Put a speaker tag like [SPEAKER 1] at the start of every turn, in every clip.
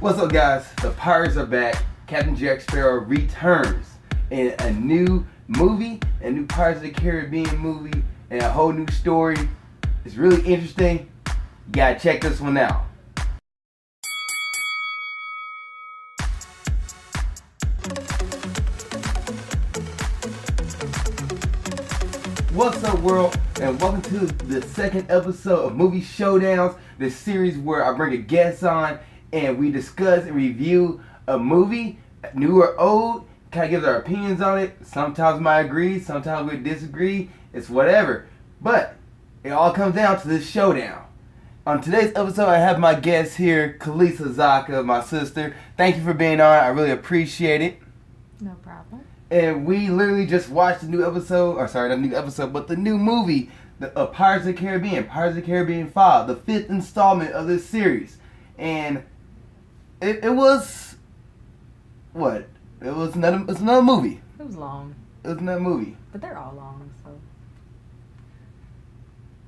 [SPEAKER 1] What's up, guys? The Pirates are back. Captain Jack Sparrow returns in a new movie, a new Pirates of the Caribbean movie, and a whole new story. It's really interesting. You gotta check this one out. What's up, world, and welcome to the second episode of Movie Showdowns, the series where I bring a guest on and we discuss and review a movie, new or old, kind of give our opinions on it. Sometimes we might agree, sometimes we disagree. It's whatever. But it all comes down to this showdown. On today's episode, I have my guest here, Khalisah, Zakka, my sister. Thank you for being on. I really appreciate it.
[SPEAKER 2] No problem.
[SPEAKER 1] And we literally just watched the new episode, or sorry, not new episode, but the new movie, Pirates of the Caribbean, Pirates of the Caribbean 5, the 5th installment of this series. And it was, what? It's another movie.
[SPEAKER 2] It was long.
[SPEAKER 1] It was another movie.
[SPEAKER 2] But they're all long, so.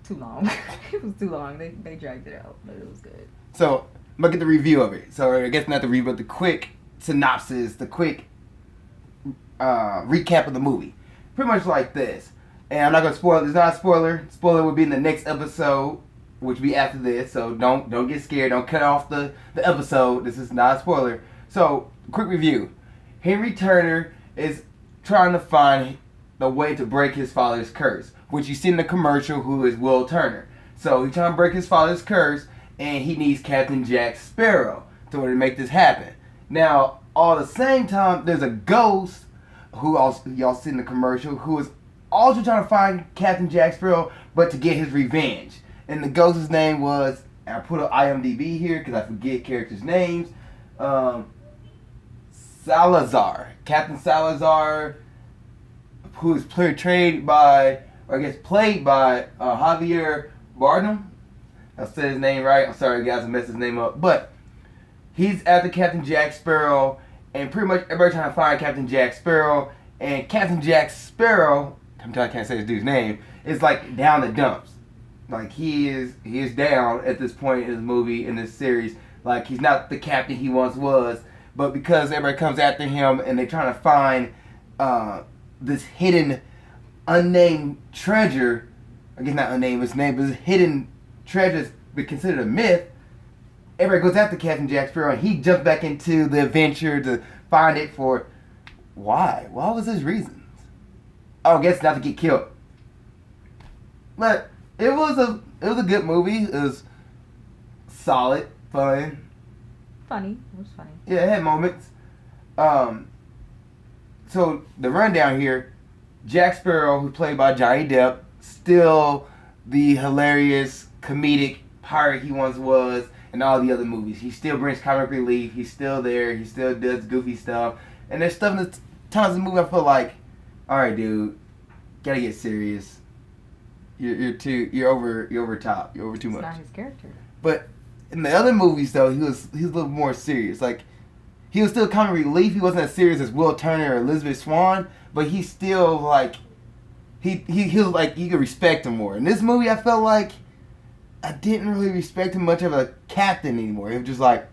[SPEAKER 2] Too long. It was too long. They dragged it out, but it was good.
[SPEAKER 1] So, I'm going to get the review of it. So, I guess not the review, but the quick synopsis, the quick recap of the movie. Pretty much like this. And I'm not going to spoil it. It's not a spoiler. Spoiler will be in the next episode, which will be after this. So don't get scared. Don't cut off the episode. This is not a spoiler. So, quick review. Henry Turner is trying to find the way to break his father's curse, which you see in the commercial, who is Will Turner. So he's trying to break his father's curse, and he needs Captain Jack Sparrow to make this happen. Now, all at the same time, there's a ghost who also y'all see in the commercial, who is also trying to find Captain Jack Sparrow, but to get his revenge. And the ghost's name was, and I put an IMDb here because I forget characters' names. Salazar, Captain Salazar, who is played by Javier Bardem. I said his name right. I'm sorry, guys, I messed his name up. But he's after Captain Jack Sparrow, and pretty much everybody trying to find Captain Jack Sparrow. And Captain Jack Sparrow, I can't say this dude's name, is like down the dumps. Like he is down at this point in this movie, in this series. Like he's not the captain he once was. But because everybody comes after him and they're trying to find this hidden, unnamed treasure, I guess not unnamed, it's named, but this hidden treasure is considered a myth, everybody goes after Captain Jack Sparrow and he jumps back into the adventure to find it for, why? What was his reasons? Oh, I guess not to get killed. But it was a good movie. It was solid, fun.
[SPEAKER 2] Funny. It was funny.
[SPEAKER 1] Yeah, it had moments. So the rundown here, Jack Sparrow, who's played by Johnny Depp, still the hilarious comedic pirate he once was in all the other movies. He still brings comic relief. He's still there. He still does goofy stuff. And there's stuff in the times of the movie I feel like, all right, dude, gotta get serious. You're over top. You're over too much.
[SPEAKER 2] It's not his character.
[SPEAKER 1] But in the other movies, though, he was a little more serious. Like, he was still comic relief. He wasn't as serious as Will Turner or Elizabeth Swann, but he's still like, he was like, you could respect him more. In this movie, I felt like I didn't really respect him much of a captain anymore. He was just like,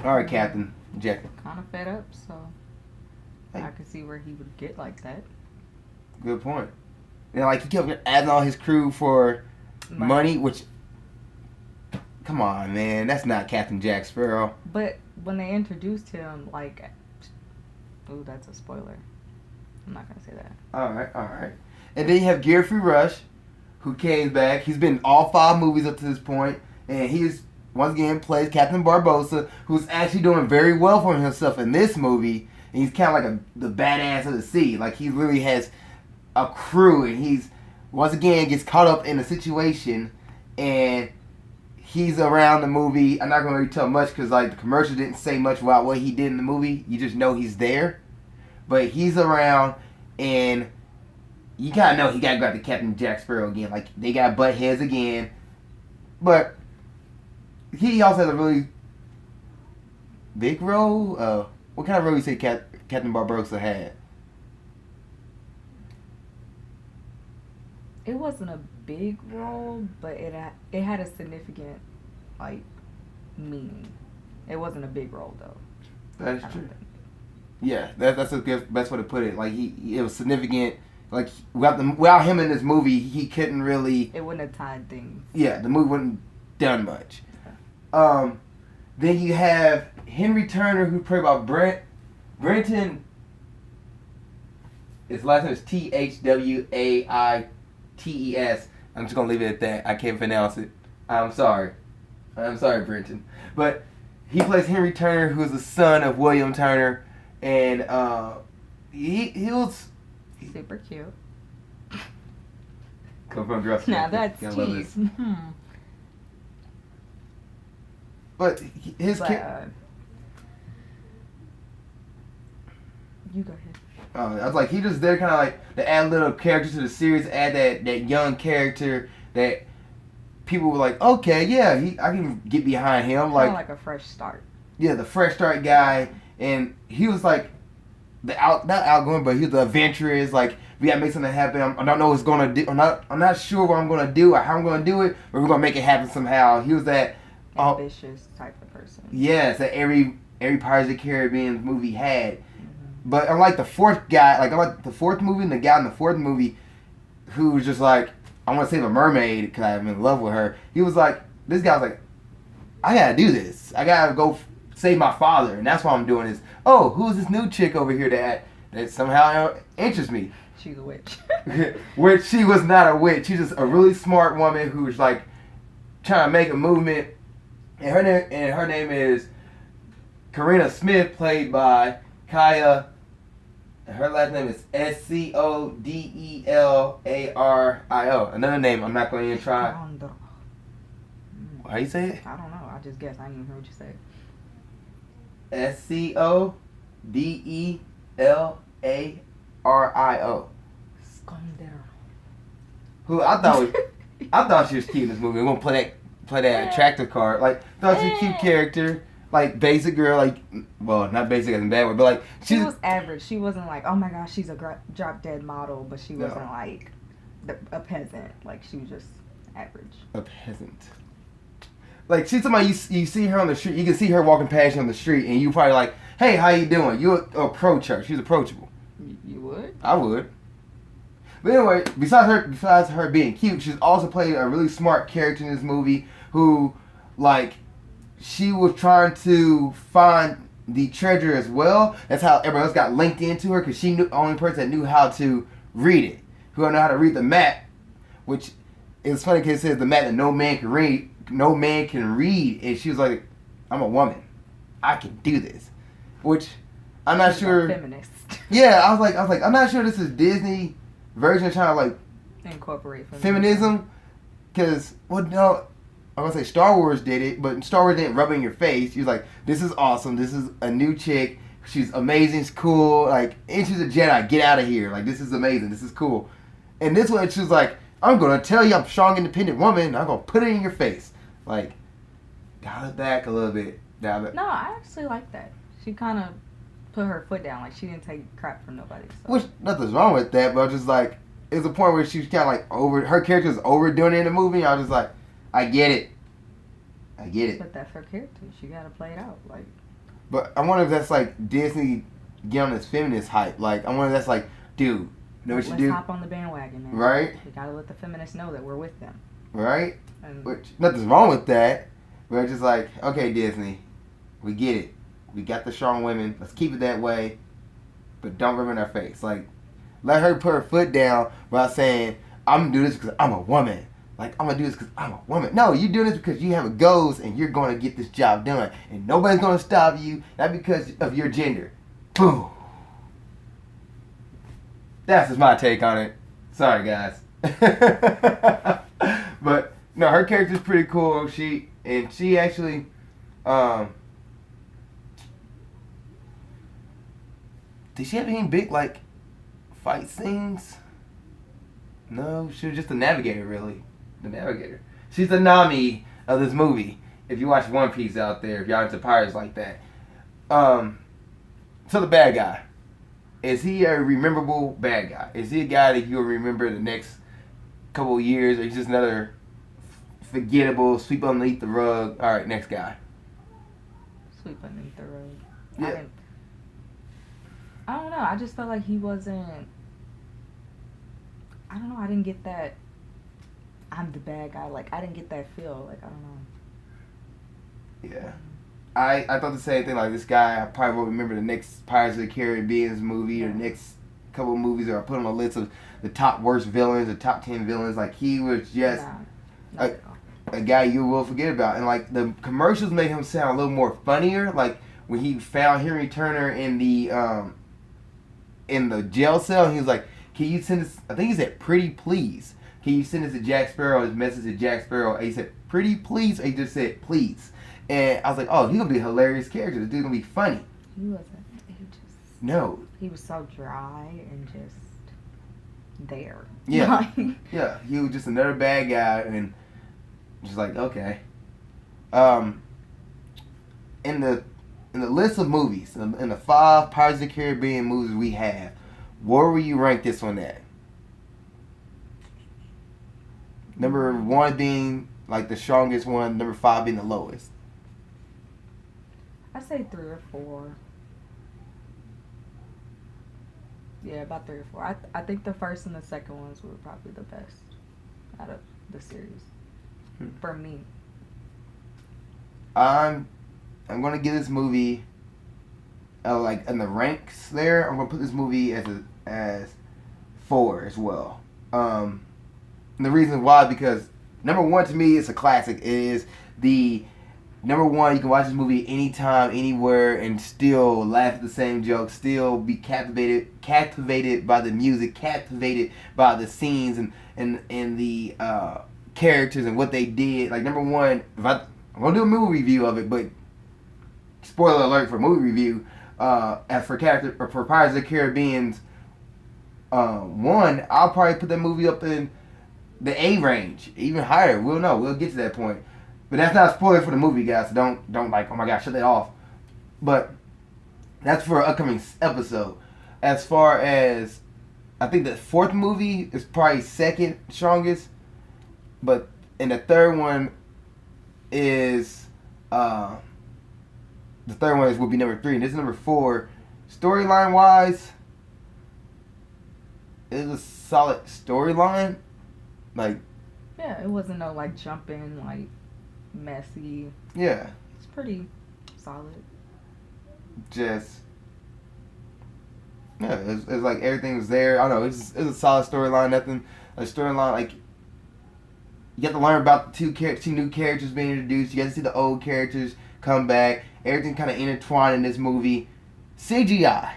[SPEAKER 1] all right, Captain Jack.
[SPEAKER 2] Kind of fed up, so I could see where he would get like that.
[SPEAKER 1] Good point. And like he kept adding all his crew for money, which, come on, man, that's not Captain Jack Sparrow.
[SPEAKER 2] But when they introduced him, like, ooh, that's a spoiler. I'm not gonna say that.
[SPEAKER 1] All right. And then you have Geoffrey, who came back. He's been in all 5 movies up to this point, and he's once again plays Captain Barbossa, who's actually doing very well for himself in this movie. And he's kind of like the badass of the sea. Like he really has a crew, and he's once again gets caught up in a situation, and he's around the movie. I'm not going to really tell much because like the commercial didn't say much about what he did in the movie. You just know he's there, but he's around, and you gotta know he gotta go after Captain Jack Sparrow again. Like they got butt heads again, but he also has a really big role. What kind of role you say Captain Barbossa had?
[SPEAKER 2] It wasn't a big role, but it had a significant, like, meaning. It wasn't a big role though.
[SPEAKER 1] That's true. Yeah, that's the best way to put it. Like it was significant. Like without him in this movie, he couldn't really.
[SPEAKER 2] It wouldn't have tied things.
[SPEAKER 1] Yeah, the movie wouldn't done much. Then you have Henry Turner, who played by Brenton. His last name is Thwaites. I'm just gonna leave it at that. I can't pronounce it. I'm sorry, Brenton. But he plays Henry Turner, who's the son of William Turner, and he was
[SPEAKER 2] super cute.
[SPEAKER 1] Come from Dress.
[SPEAKER 2] Now that's tease.
[SPEAKER 1] But his
[SPEAKER 2] you go ahead.
[SPEAKER 1] I was like, he just there kind of like to add little characters to the series, add that young character that people were like, okay, yeah, I can get behind him.
[SPEAKER 2] Like a fresh start.
[SPEAKER 1] Yeah, the fresh start guy, and he was like not outgoing, but he was the adventurous. Like, we gotta make something happen. I don't know what's gonna do. I'm not sure what I'm gonna do or how I'm gonna do it, but we're gonna make it happen somehow. He was that
[SPEAKER 2] ambitious type of person.
[SPEAKER 1] Yes, that every Pirates of the Caribbean movie had. But unlike the fourth guy, I like the fourth movie and the guy in the fourth movie who was just like, I want to save a mermaid because I'm in love with her. He was like, this guy was like, I gotta do this. I gotta go save my father, and that's why I'm doing this. Oh, who's this new chick over here that somehow interests me?
[SPEAKER 2] She's a witch.
[SPEAKER 1] Which she was not a witch. She's just a really smart woman who's like trying to make a movement. And her name is Carina Smyth, played by Kaya. Her last name is Scodelario. Another name I'm not going to even try. How you say it?
[SPEAKER 2] I don't know. I just guessed. I didn't even hear what you said.
[SPEAKER 1] Scodelario. Who I thought she was cute in this movie. We're gonna play that attractive card. Like, thought she was a cute character. Like, basic girl, like, well, not basic as in bad way, but like
[SPEAKER 2] she was average. She wasn't like, oh my gosh, she's a drop dead model, but she wasn't like a peasant. Like, she was just average.
[SPEAKER 1] A peasant. Like, she's somebody you see her on the street. You can see her walking past you on the street, and you probably like, hey, how you doing? You approach her. She's approachable.
[SPEAKER 2] You would?
[SPEAKER 1] I would. But anyway, besides her being cute, she's also played a really smart character in this movie who, like, she was trying to find the treasure as well. That's how everyone else got linked into her, because she knew the only person that knew how to read it, who know how to read the map, which is funny because it says the map that no man can read. No man can read, and she was like, "I'm a woman, I can do this," which I'm not sure.
[SPEAKER 2] Feminist.
[SPEAKER 1] Yeah, I was like, I'm not sure this is Disney version of trying to like
[SPEAKER 2] incorporate
[SPEAKER 1] feminism, because no. I was gonna say Star Wars did it, but Star Wars didn't rub it in your face. She was like, "This is awesome. This is a new chick. She's amazing. She's cool. Like, and she's a Jedi. Get out of here. Like, this is amazing. This is cool." And this one, she was like, "I'm gonna tell you, I'm a strong, independent woman. And I'm gonna put it in your face." Like, dial it back a little bit.
[SPEAKER 2] No, I actually like that. She kind of put her foot down. Like, she didn't take crap from nobody. So.
[SPEAKER 1] Which nothing's wrong with that, but just like, it's a point where she's kind of like her character's overdoing it in the movie. I was just like, I get it.
[SPEAKER 2] But that's her character. She gotta play it out. Like.
[SPEAKER 1] But I wonder if that's like Disney get on this feminist hype. Like, I wonder if that's like, dude, know what you do?
[SPEAKER 2] Let's hop on the bandwagon, man.
[SPEAKER 1] Right?
[SPEAKER 2] We gotta let the feminists know that we're with them.
[SPEAKER 1] Right? Which, nothing's wrong with that. We're just like, okay, Disney, we get it. We got the strong women. Let's keep it that way. But don't rub it in our face. Like, let her put her foot down without saying, I'm going to do this because I'm a woman. Like, I'm going to do this because I'm a woman. No, you're doing this because you have a goals and you're going to get this job done. And nobody's going to stop you, not because of your gender. Boom. That's just my take on it. Sorry, guys. But, no, her character's pretty cool. She actually, did she have any big, like, fight scenes? No, she was just the navigator, really. The navigator. She's the Nami of this movie. If you watch One Piece out there, if y'all into pirates like that. So the bad guy. Is he a rememberable bad guy? Is he a guy that you'll remember the next couple of years? Or he's just another forgettable, sweep underneath the rug? Alright, next guy.
[SPEAKER 2] sweeping him through.
[SPEAKER 1] Yeah.
[SPEAKER 2] I don't know. I just felt like he wasn't. I don't know. I didn't get that. I'm the bad guy. Like, I didn't get that feel. Like, I don't know.
[SPEAKER 1] Yeah. I thought the same thing. Like, this guy, I probably won't remember the next Pirates of the Caribbean movie or the next couple of movies that I put on a list of the top worst villains, the top 10 villains. Like, he was just a guy you will forget about. And, like, the commercials made him sound a little more funnier. Like, when he found Henry Turner in the jail cell, and he was like, can you send this, I think he said, pretty please. Can you send this to Jack Sparrow, his message to Jack Sparrow? And he said, pretty please? Or he just said, please. And I was like, oh, he's going to be a hilarious character. This dude's going to be funny.
[SPEAKER 2] He wasn't. He just...
[SPEAKER 1] No.
[SPEAKER 2] He was so dry and just there.
[SPEAKER 1] Yeah. Yeah. He was just another bad guy and just like, okay. In the list of movies, in the 5 Pirates of the Caribbean movies we have, where would you rank this one at? Number 1 being like the strongest one, number 5 being the lowest.
[SPEAKER 2] I'd say 3 or 4. Yeah, about 3 or 4. I think the first and the second ones were probably the best out of the series. For me.
[SPEAKER 1] I'm gonna give this movie like in the ranks there. I'm gonna put this movie as 4 as well. And the reason why, because number 1 to me, it's a classic. It is the number 1. You can watch this movie anytime, anywhere, and still laugh at the same jokes, still be captivated by the music, captivated by the scenes and the characters and what they did. Like, number 1, I'm gonna do a movie review of it, but spoiler alert for movie review. As for Pirates of the Caribbean's 1, I'll probably put that movie up in the A range, even higher. We'll know. We'll get to that point. But that's not a spoiler for the movie, guys. So don't like, oh my gosh, shut that off. But that's for an upcoming episode. As far as, I think the 4th movie is probably 2nd strongest. But and the 3rd one is the 3rd one would be number 3, and this is number 4. Storyline wise, it is a solid storyline. Like,
[SPEAKER 2] yeah, it wasn't no like jumping, like messy.
[SPEAKER 1] Yeah,
[SPEAKER 2] it's pretty solid.
[SPEAKER 1] Just yeah, it's like everything was there. I don't know. It's a solid storyline. Nothing a storyline like. You have to learn about the two new characters being introduced. You get to see the old characters come back. Everything kind of intertwined in this movie. CGI.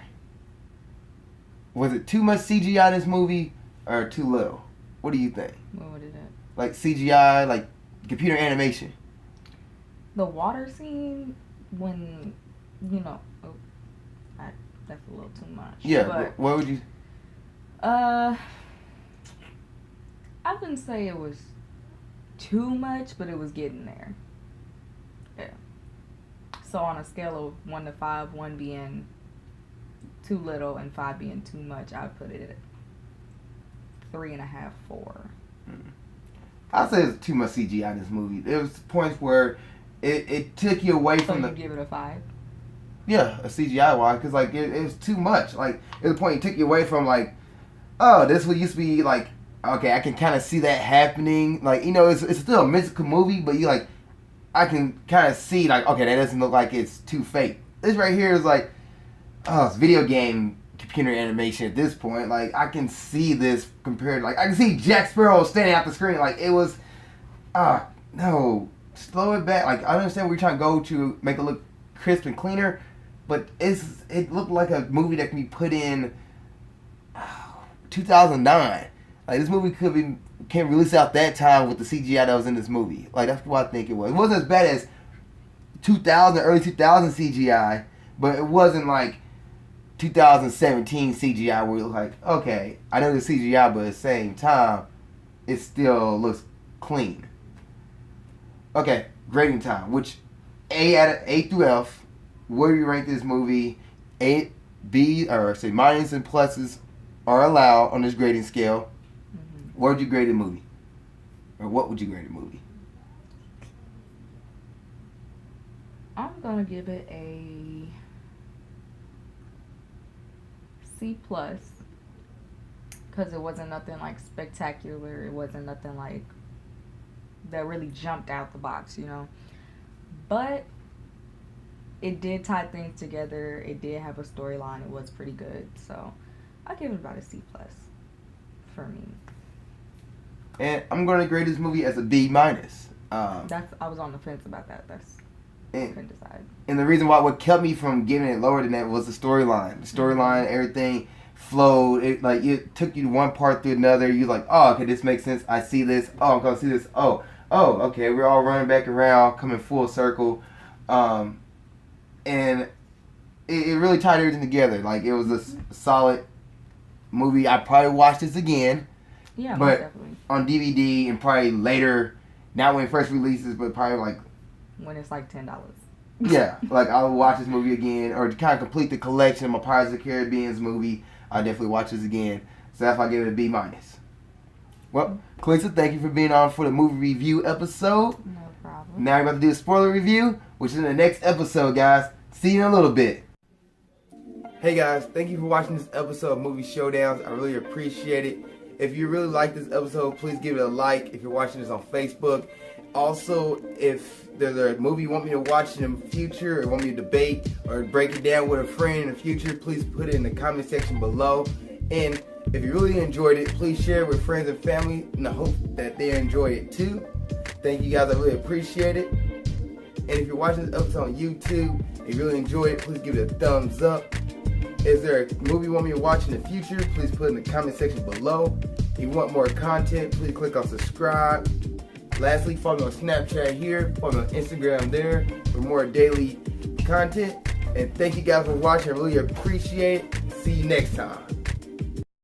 [SPEAKER 1] Was it too much CGI in this movie or too little? What do you think?
[SPEAKER 2] What is it?
[SPEAKER 1] Like CGI, like computer animation.
[SPEAKER 2] The water scene when, that's a little too much.
[SPEAKER 1] Yeah, but what would you?
[SPEAKER 2] I wouldn't say it was too much, but it was getting there. Yeah. So on a scale of 1 to 5, 1 being too little and 5 being too much, I'd put it at 3.5, 4.
[SPEAKER 1] I'd say there's too much CGI in this movie. There was points where it took you away from the.
[SPEAKER 2] So you give it a 5?
[SPEAKER 1] Yeah, a CGI wise, because like it was too much. Like at the point it took you away from like, oh, this would used to be like, okay, I can kind of see that happening. Like, it's still a mystical movie, but you like, I can kind of see like, okay, that doesn't look like it's too fake. This right here is like, oh, it's video game computer animation at this point. Like, I can see this compared, like, I can see Jack Sparrow standing out the screen. Like, it was, no, slow it back. Like, I understand what you're trying to go to make it look crisp and cleaner, but it looked like a movie that can be put in 2009. Like, this movie can't release out that time with the CGI that was in this movie. Like, that's what I think it was. It wasn't as bad as 2000, early 2000 CGI, but it wasn't like 2017 CGI where it was like, okay, I know the CGI, but at the same time, it still looks clean. Okay, grading time, which A through F, where do you rank this movie? A, B, or say minuses and pluses are allowed on this grading scale. Where would you grade the movie? Or what would you grade the movie?
[SPEAKER 2] I'm gonna give it a C plus, because it wasn't nothing like spectacular. It wasn't nothing like that really jumped out the box, you know. But it did tie things together. It did have a storyline. It was pretty good. So I'll give it about a C plus for me.
[SPEAKER 1] And I'm going to grade this movie as a B minus.
[SPEAKER 2] I was on the fence about that. Couldn't decide.
[SPEAKER 1] And the reason why what kept me from giving it lower than that was the storyline. The storyline, everything flowed. It took you one part through another. You're like, oh, okay, this makes sense. I see this. Oh, I'm gonna see this. Oh, okay. We're all running back around, coming full circle, and it really tied everything together. Like, it was a solid movie. I probably watch this again.
[SPEAKER 2] Yeah,
[SPEAKER 1] but
[SPEAKER 2] definitely
[SPEAKER 1] on DVD and probably later, not when it first releases, but probably like
[SPEAKER 2] when it's like $10.
[SPEAKER 1] Yeah, like I'll watch this movie again, or to kind of complete the collection of my Pirates of the Caribbean's movie. I'll definitely watch this again. So that's why I give it a B minus. Well, Khalisah, thank you for being on for the movie review episode.
[SPEAKER 2] No problem.
[SPEAKER 1] Now we're about to do a spoiler review, which is in the next episode, guys. See you in a little bit. Hey guys, thank you for watching this episode of Movie Showdowns. I really appreciate it. If you really like this episode, please give it a like if you're watching this on Facebook. Also, if there's a movie you want me to watch in the future, or want me to debate or break it down with a friend in the future, please put it in the comment section below. And if you really enjoyed it, please share it with friends and family in the hope that they enjoy it too. Thank you guys, I really appreciate it. And if you're watching this episode on YouTube and you really enjoyed it, please give it a thumbs up. Is there a movie you want me to watch in the future? Please put it in the comment section below. If you want more content, please click on subscribe. Lastly, follow me on Snapchat here, follow me on Instagram there for more daily content. And thank you guys for watching. I really appreciate it. See you next time.